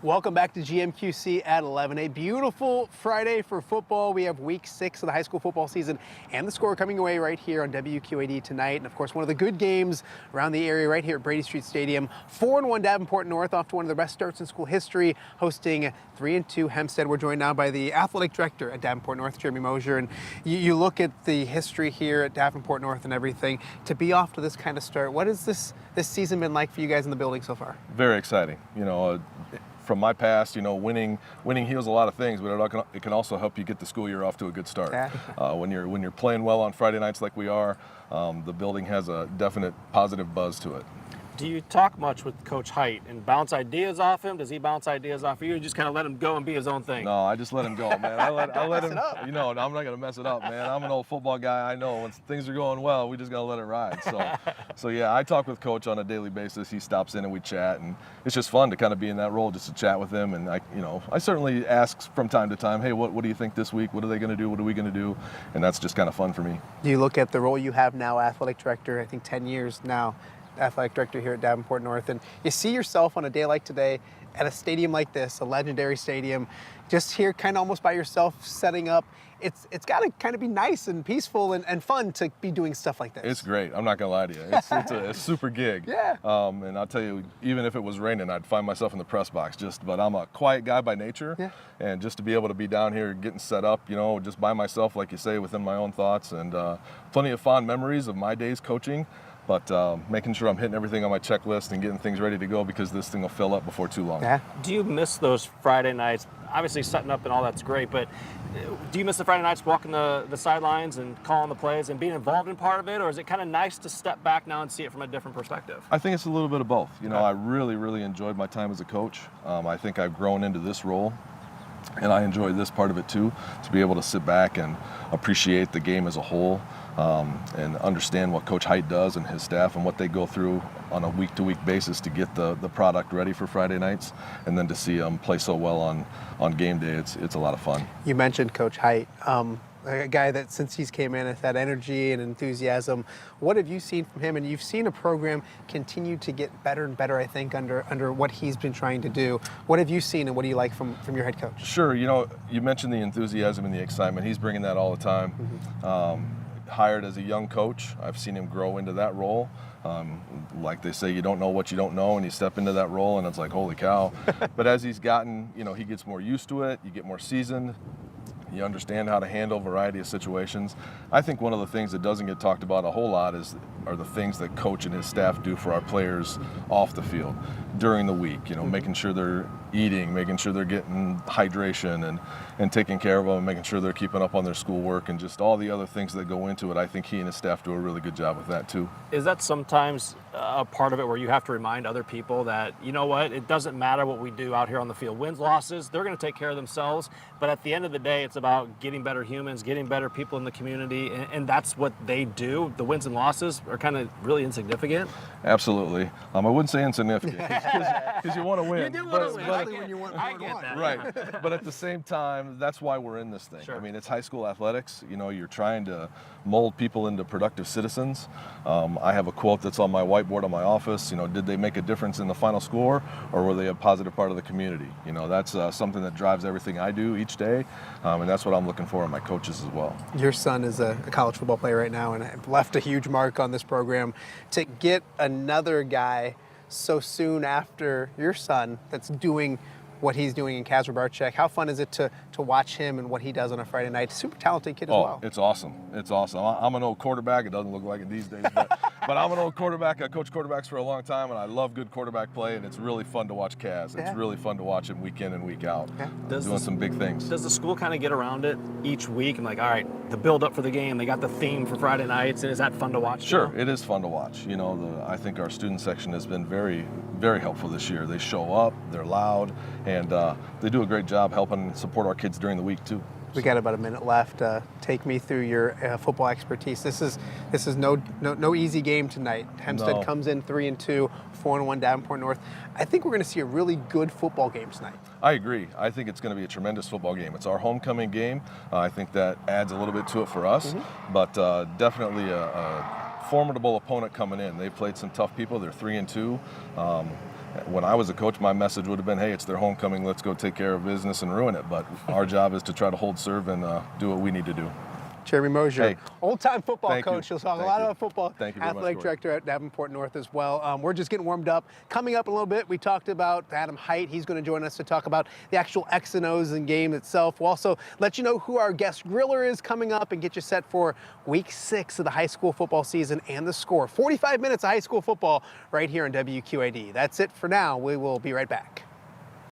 Welcome back to GMQC at 11. A beautiful Friday for football. We have week 6 of the high school football season and the score coming away right here on WQAD tonight. And of course, one of the good games around the area right here at Brady Street Stadium. 4-1 Davenport North, off to one of the best starts in school history, hosting 3-2 Hempstead. We're joined now by the athletic director at Davenport North, Jeremy Mosier. And you look at the history here at Davenport North and everything. To be off to this kind of start, what has this season been like for you guys in the building so far? Very exciting. From my past, winning heals a lot of things, but it can also help you get the school year off to a good start. Yeah. When you're playing well on Friday nights like we are, the building has a definite positive buzz to it. Do you talk much with Coach Height and bounce ideas off him? Does he bounce ideas off you, or just kind of let him go and be his own thing? No, I just let him go, man. I let him. I'm not gonna mess it up, man. I'm an old football guy. I know when things are going well, we just gotta let it ride. So yeah, I talk with Coach on a daily basis. He stops in and we chat, and it's just fun to kind of be in that role, just to chat with him. And I certainly ask from time to time, hey, what do you think this week? What are they gonna do? What are we gonna do? And that's just kind of fun for me. Do you look at the role you have now, athletic director, I think 10 years now, athletic director here at Davenport North, and you see yourself on a day like today at a stadium like this, a legendary stadium, just here kind of almost by yourself setting up. It's got to kind of be nice and peaceful and fun to be doing stuff like this. It's great. I'm not going to lie to you. It's a super gig. Yeah. And I'll tell you, even if it was raining, I'd find myself in the press box. But I'm a quiet guy by nature. Yeah. And just to be able to be down here getting set up, just by myself, like you say, within my own thoughts, and plenty of fond memories of my days coaching. But making sure I'm hitting everything on my checklist and getting things ready to go, because this thing will fill up before too long. Yeah. Do you miss those Friday nights? Obviously setting up and all that's great, but do you miss the Friday nights walking the sidelines and calling the plays and being involved in part of it, or is it kind of nice to step back now and see it from a different perspective? I think it's a little bit of both. Okay. I really, really enjoyed my time as a coach. I think I've grown into this role, and I enjoy this part of it too, to be able to sit back and appreciate the game as a whole, and understand what Coach Height does and his staff and what they go through on a week-to-week basis to get the product ready for Friday nights, and then to see them play so well on game day. It's a lot of fun. You mentioned Coach Height, a guy that since he's came in has had energy and enthusiasm. What have you seen from him? And you've seen a program continue to get better and better, I think, under what he's been trying to do. What have you seen, and what do you like from your head coach? Sure. You mentioned the enthusiasm and the excitement. He's bringing that all the time. Mm-hmm. Hired as a young coach, I've seen him grow into that role. Like they say, you don't know what you don't know, and you step into that role and it's like, holy cow. But as he's gotten, he gets more used to it, you get more seasoned, you understand how to handle a variety of situations. I think one of the things that doesn't get talked about a whole lot are the things that Coach and his staff do for our players off the field during the week, making sure they're eating, making sure they're getting hydration and taking care of them, making sure they're keeping up on their schoolwork, and just all the other things that go into it. I think he and his staff do a really good job with that too. Is that sometimes a part of it where you have to remind other people that, it doesn't matter what we do out here on the field. Wins, losses, they're going to take care of themselves. But at the end of the day, it's about getting better humans, getting better people in the community, and that's what they do. The wins and losses are kind of really insignificant. Absolutely. I wouldn't say insignificant, because you want to win. You do want to win, especially when you want I get that. Right. But at the same time, that's why we're in this thing. Sure. It's high school athletics. You're trying to mold people into productive citizens. I have a quote that's on my whiteboard on my office. Did they make a difference in the final score, or were they a positive part of the community? That's something that drives everything I do each day, and that's what I'm looking for in my coaches as well. Your son is a college football player right now, and left a huge mark on this program. To get another guy so soon after your son that's doing what he's doing in Kaz Barczyk, how fun is it to watch him and what he does on a Friday night? Super talented kid as well. It's awesome. It's awesome. I'm an old quarterback. It doesn't look like it these days, but I'm an old quarterback. I coached quarterbacks for a long time, and I love good quarterback play, and it's really fun to watch Kaz. It's really fun to watch him week in and week out, doing some big things. Does the school kind of get around it each week and like, all right, the build up for the game, they got the theme for Friday nights, and is that fun to watch? Sure, it is fun to watch. I think our student section has been very, very helpful this year. They show up, they're loud, and they do a great job helping support our kids during the week too. We got about a minute left. Take me through your football expertise. This is no easy game tonight. Hempstead comes in 3-2, 4-1 Davenport North. I think we're going to see a really good football game tonight. I agree. I think it's going to be a tremendous football game. It's our homecoming game. I think that adds a little bit to it for us, but definitely a formidable opponent coming in. They've played some tough people. They're 3-2. When I was a coach, my message would have been, hey, it's their homecoming. Let's go take care of business and ruin it. But our job is to try to hold serve and do what we need to do. Jeremy Mosier, Hey, old-time football thank you. coach. He'll talk a Thank lot you. about football. Thank you very much, Athletic Kory. director at Davenport North as well. We're just getting warmed up. Coming up in a little bit, we talked about Adam Height. He's going to join us to talk about the actual X and O's and game itself. We'll also let you know who our guest griller is coming up and get you set for week 6 of the high school football season and the score. 45 minutes of high school football right here on WQAD. That's it for now. We will be right back.